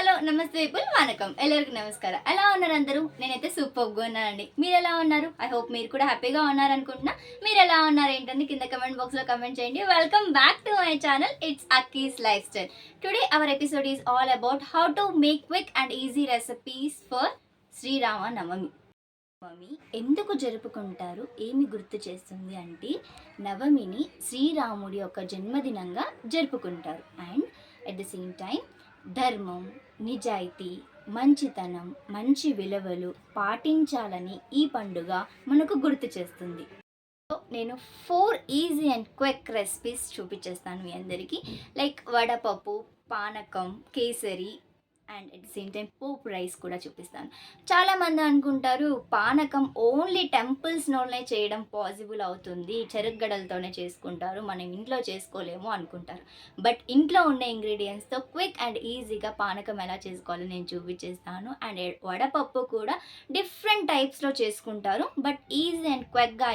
Hello నమస్తే people వనకం ఎల్లరికీ నమస్కారం. ఎలా ఉన్నారు అందరూ? నేనైతే సూపర్గా ఉన్నానండి. మీరు ఎలా ఉన్నారు? ఐ హోప్ మీరు కూడా హ్యాపీగా ఉన్నారనుకుంటున్నా. మీరు ఎలా ఉన్నారు ఏంటని కింద కమెంట్ బాక్స్లో కమెంట్ చేయండి. Welcome back to my channel. It's Akki's lifestyle. Today our episode is all about how to make quick and easy recipes for Sri Rama Navami. Navami ఎందుకు జరుపుకుంటారు, ఏమి గుర్తు చేస్తుంది అంటే నవమిని శ్రీరాముడి యొక్క జన్మదినంగా జరుపుకుంటారు. And at the same time ధర్మం, నిజాయితీ, మంచితనం, మంచి విలువలు పాటించాలని ఈ పండుగ మనకు గుర్తు చేస్తుంది. సో నేను 4 ఈజీ అండ్ క్విక్ రెసిపీస్ చూపించేస్తాను మీ అందరికీ. లైక్ వడపప్పు, పానకం, kesari and at the same time pope rice కూడా చూపిస్తాను. చాలామంది అనుకుంటారు పానకం ఓన్లీ టెంపుల్స్లోనే చేయడం పాసిబుల్ అవుతుంది, చెరుగ్గడలతోనే చేసుకుంటారు, మనం ఇంట్లో చేసుకోలేము అనుకుంటారు. బట్ ఇంట్లో ఉన్న ఇంగ్రీడియంట్స్తో క్విక్ అండ్ ఈజీగా పానకం ఎలా చేసుకోవాలో నేను చూపించేస్తాను. అండ్ వడపప్పు కూడా డిఫరెంట్ టైప్స్లో చేసుకుంటారు, బట్ ఈజీ అండ్ క్విక్గా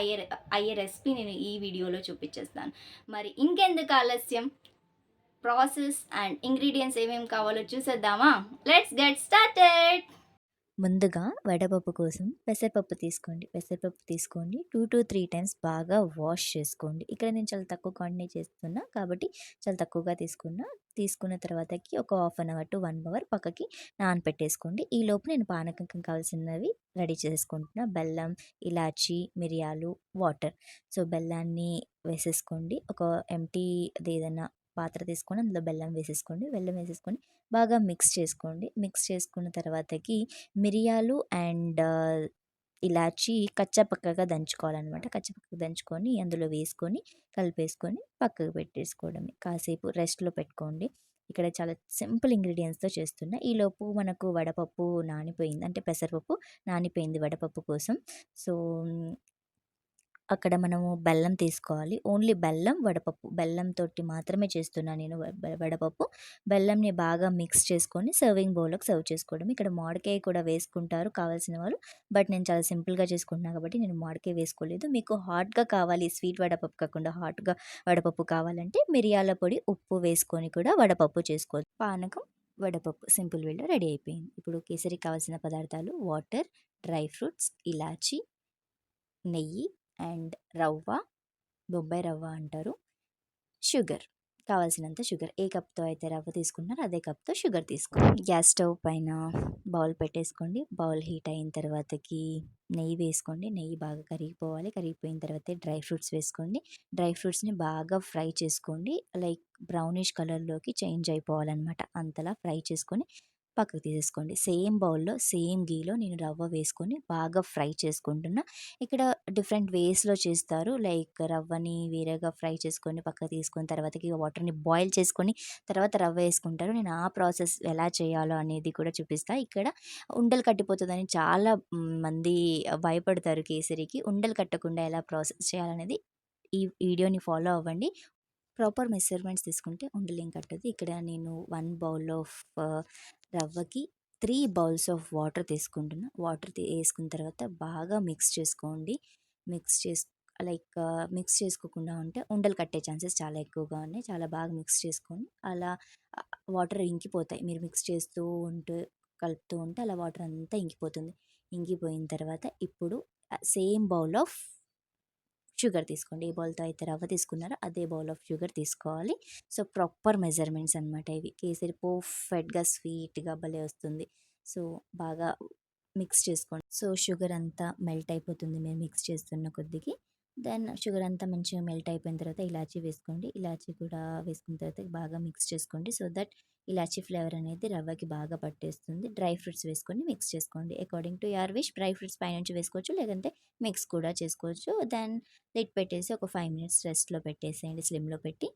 అయ్యే రెసిపీ నేను ఈ వీడియోలో చూపించేస్తాను. మరి ఇంకెందుకు ఆలస్యం, ప్రాసెస్ అండ్ ఇంగ్రీడియంట్స్ ఏమేమి కావాలో చూసేద్దామా? Let's get started. ముందుగా వడపప్పు కోసం పెసరపప్పు తీసుకోండి 2 to 3 టైమ్స్ బాగా వాష్ చేసుకోండి. ఇక్కడ నేను చాలా తక్కువ క్వాంటిటీ చేస్తున్నా కాబట్టి చాలా తక్కువగా తీసుకున్న తర్వాతకి ఒక half an hour to 1 hour పక్కకి నానపెట్టేసుకోండి. ఈలోపు నేను పానకం కావాల్సినవి రెడీ చేసుకుంటున్నా. బెల్లం, ఇలాచి, మిరియాలు, వాటర్. సో బెల్లాన్ని వేసేసుకోండి. ఒక ఎంటీ ఏదైనా పాత్ర తీసుకొని అందులో బెల్లం వేసేసుకొని బాగా మిక్స్ చేసుకున్న తర్వాతకి మిరియాలు అండ్ ఇలాచి కచ్చాపక్కగా దంచుకోవాలన్నమాట. కచ్చాపక్కగా దంచుకొని అందులో వేసుకొని కలిపేసుకొని పక్కకు పెట్టేసుకోవడమే. కాసేపు రెస్ట్లో పెట్టుకోండి. ఇక్కడ చాలా సింపుల్ ఇంగ్రీడియంట్స్తో చేస్తున్నా. ఈలోపు మనకు వడపప్పు నానిపోయింది, అంటే పెసరపప్పు నానిపోయింది వడపప్పు కోసం. సో అక్కడ మనము బెల్లం తీసుకోవాలి. ఓన్లీ బెల్లం, వడపప్పు, బెల్లంతోటి మాత్రమే చేస్తున్నా నేను వడపప్పు. బెల్లంని బాగా మిక్స్ చేసుకొని సర్వింగ్ బౌల్లోకి సర్వ్ చేసుకోవడం. ఇక్కడ మామిడికాయ కూడా వేసుకుంటారు కావాల్సిన వాళ్ళు, బట్ నేను చాలా సింపుల్గా చేసుకుంటున్నాను కాబట్టి నేను మామిడికాయ వేసుకోలేదు. మీకు హాట్గా కావాలి, స్వీట్ వడపప్పు కాకుండా హాట్గా వడపప్పు కావాలంటే మిరియాల పొడి, ఉప్పు వేసుకొని కూడా వడపప్పు చేసుకోవచ్చు. పానకం, వడపప్పు సింపుల్ వేలో రెడీ అయిపోయింది. ఇప్పుడు కేసరికి కావాల్సిన పదార్థాలు: వాటర్, డ్రై ఫ్రూట్స్, ఇలాచి, నెయ్యి అండ్ రవ్వ, బొంబాయి రవ్వ అంటారు, షుగర్, కావాల్సినంత షుగర్. ఏ కప్తో అయితే రవ్వ తీసుకుంటున్నారో అదే కప్తో షుగర్ తీసుకోండి. గ్యాస్ స్టవ్ పైన బౌల్ పెట్టేసుకోండి. బౌల్ హీట్ అయిన తర్వాతకి నెయ్యి వేసుకోండి. నెయ్యి బాగా కరిగిపోవాలి. కరిగిపోయిన తర్వాత డ్రై ఫ్రూట్స్ వేసుకోండి. డ్రై ఫ్రూట్స్ని బాగా ఫ్రై చేసుకోండి. లైక్ బ్రౌనిష్ కలర్లోకి చేంజ్ అయిపోవాలన్నమాట. అంతలా ఫ్రై చేసుకొని పక్కకు తీసేసుకోండి. సేమ్ బౌల్లో సేమ్ గీలో నేను రవ్వ వేసుకొని బాగా ఫ్రై చేసుకుంటున్నా. ఇక్కడ డిఫరెంట్ వేస్లో చేస్తారు. లైక్ రవ్వని వేరేగా ఫ్రై చేసుకొని పక్కకు తీసుకొని తర్వాతకి వాటర్ని బాయిల్ చేసుకొని తర్వాత రవ్వ వేసుకుంటారు. నేను ఆ ప్రాసెస్ ఎలా చేయాలో అనేది కూడా చూపిస్తా. ఇక్కడ ఉండలు కట్టిపోతుందని చాలా మంది భయపడతారు కేసరికి. ఉండలు కట్టకుండా ఎలా ప్రాసెస్ చేయాలనేది ఈ వీడియోని ఫాలో అవ్వండి. ప్రాపర్ మెజర్మెంట్స్ తీసుకుంటే ఉండలేం కట్టదు. ఇక్కడ నేను 1 బౌల్ ఆఫ్ రవ్వకి 3 బౌల్స్ ఆఫ్ వాటర్ తీసుకుంటున్నా. వాటర్ వేసుకున్న తర్వాత బాగా మిక్స్ చేసుకోండి. మిక్స్ చేసి మిక్స్ చేసుకోకుండా ఉంటే ఉండలు కట్టే ఛాన్సెస్ చాలా ఎక్కువగా ఉన్నాయి. చాలా బాగా మిక్స్ చేసుకొని అలా వాటర్ ఇంకిపోతాయి. మీరు మిక్స్ చేస్తూ ఉంటూ కలుపుతూ ఉంటే అలా వాటర్ అంతా ఇంకిపోతుంది. ఇంకిపోయిన తర్వాత ఇప్పుడు సేమ్ బౌల్ ఆఫ్ షుగర్ తీసుకోండి. ఏ బౌల్తో అయితే రవ్వ తీసుకున్నారో అదే బౌల్ ఆఫ్ షుగర్ తీసుకోవాలి. సో ప్రాపర్ మెజర్మెంట్స్ అనమాట ఇవి. కేసరి పర్ఫెక్ట్గా స్వీట్గా భలే వస్తుంది. సో బాగా మిక్స్ చేసుకోండి. సో షుగర్ అంతా మెల్ట్ అయిపోతుంది మీరు మిక్స్ చేస్తున్న కొద్దికి. దెన్ షుగర్ అంతా మంచిగా మెల్ట్ అయిపోయిన తర్వాత ఇలాచీ వేసుకోండి. ఇలాచీ కూడా వేసుకున్న తర్వాత బాగా మిక్స్ చేసుకోండి. సో దట్ ఇలాచీ ఫ్లేవర్ అనేది రవ్వకి బాగా పట్టేస్తుంది. డ్రై ఫ్రూట్స్ వేసుకొని మిక్స్ చేసుకోండి. According to your wish dry fruits పైనుంచి వేసుకోవచ్చు, లేదంటే మిక్స్ కూడా చేసుకోవచ్చు. దెన్ లిడ్ పెట్టేసి ఒక 5 minutes రెస్ట్లో పెట్టేసేయండి స్లిమ్లో పెట్టి.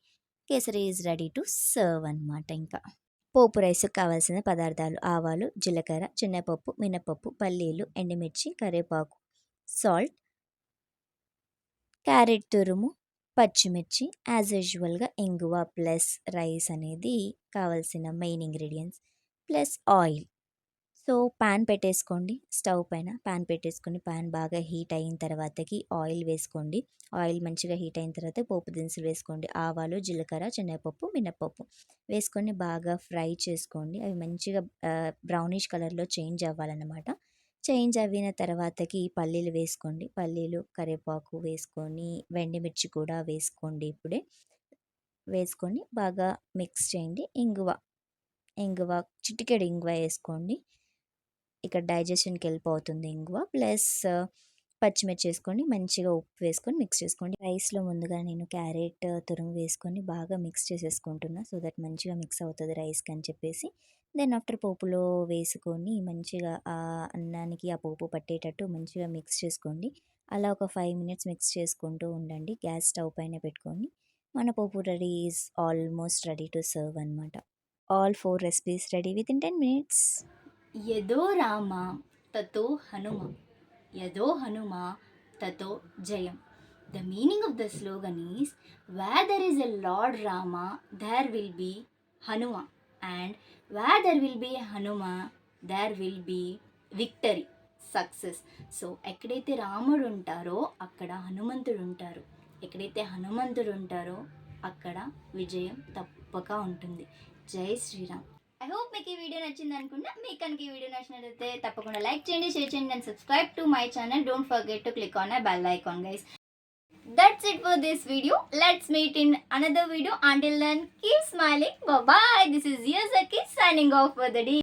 Kesari is ready to serve అనమాట. ఇంకా పోపు రైస్కి కావాల్సిన పదార్థాలు: ఆవాలు, జీలకర్ర, శనగపప్పు, మినపప్పు, పల్లీలు, ఎండుమిర్చి, కరివేపాకు, సాల్ట్, క్యారెట్ తురుము, పచ్చిమిర్చి, యాజ్ యూజువల్గా ఇంగువ ప్లస్ రైస్ అనేది కావాల్సిన main ingredients, plus oil. So pan పెట్టేసుకోండి. స్టవ్ పైన పాన్ పెట్టేసుకొని పాన్ బాగా హీట్ అయిన తర్వాతకి ఆయిల్ వేసుకోండి. ఆయిల్ మంచిగా హీట్ అయిన తర్వాత పోపు దినుసులు వేసుకోండి. ఆవాలు, జీలకర్ర, శనగపప్పు, మినపప్పు వేసుకొని బాగా ఫ్రై చేసుకోండి. అవి మంచిగా బ్రౌనిష్ కలర్‌లో చేంజ్ అవ్వాలన్నమాట. చేంజ్ అవ్విన తర్వాతకి పల్లీలు వేసుకోండి. పల్లీలు, కరివేపాకు వేసుకొని వెండిమిర్చి కూడా వేసుకోండి ఇప్పుడే. వేసుకొని బాగా మిక్స్ చేయండి. ఇంగువ చిటికెడు ఇంగువ ఏసుకోండి. ఇక్కడ డైజెషన్‌కి హెల్ప్ అవుతుంది ఇంగువ. ప్లస్ పచ్చిమిర్చి ఏసుకోండి. మంచిగా ఉప్పు వేసుకొని మిక్స్ చేసుకోండి. రైస్‌లో ముందుగా నేను క్యారెట్ తురుము వేసుకొని బాగా మిక్స్ చేసేసుకుంటున్నా. సో దట్ మంచిగా మిక్స్ అవుతది రైస్‌కి అని చెప్పేసి. దెన్ ఆఫ్టర్ పోపులో వేసుకొని మంచిగా అన్నానికి ఆ పోపు పట్టేటట్టు మంచిగా మిక్స్ చేసుకోండి. అలా ఒక 5 మినిట్స్ మిక్స్ చేసుకుంటూ ఉండండి. గ్యాస్ స్టవ్ పైన పెట్టుకొని మన పోపు ready is almost ready to serve అనమాట. All 4 recipes ready within 10 minutes. యదో రామ తతో హనుమ, యదో హనుమ తతో జయం. The meaning of the slogan is, where there is a Lord Rama, there will be Hanuma, and where there will be Hanuma, there will be victory, success. So ఎక్కడైతే రాముడు ఉంటారో అక్కడ హనుమంతుడు ఉంటారు, ఎక్కడైతే హనుమంతుడు ఉంటారో అక్కడ విజయం తప్పక ఉంటుంది. జై శ్రీరామ్. ఐ హోప్ మీకు ఈ వీడియో నచ్చింది అనుకుంటా. మీకు కనుక ఈ వీడియో నచ్చినట్లయితే తప్పకుండా లైక్ చేయండి, షేర్ చేయండి and subscribe to my channel. Don't forget to click on a bell icon, guys. That's it for this video. Let's meet in another video. Until then, keep smiling. Bye bye. This is Yazaki signing off for the day.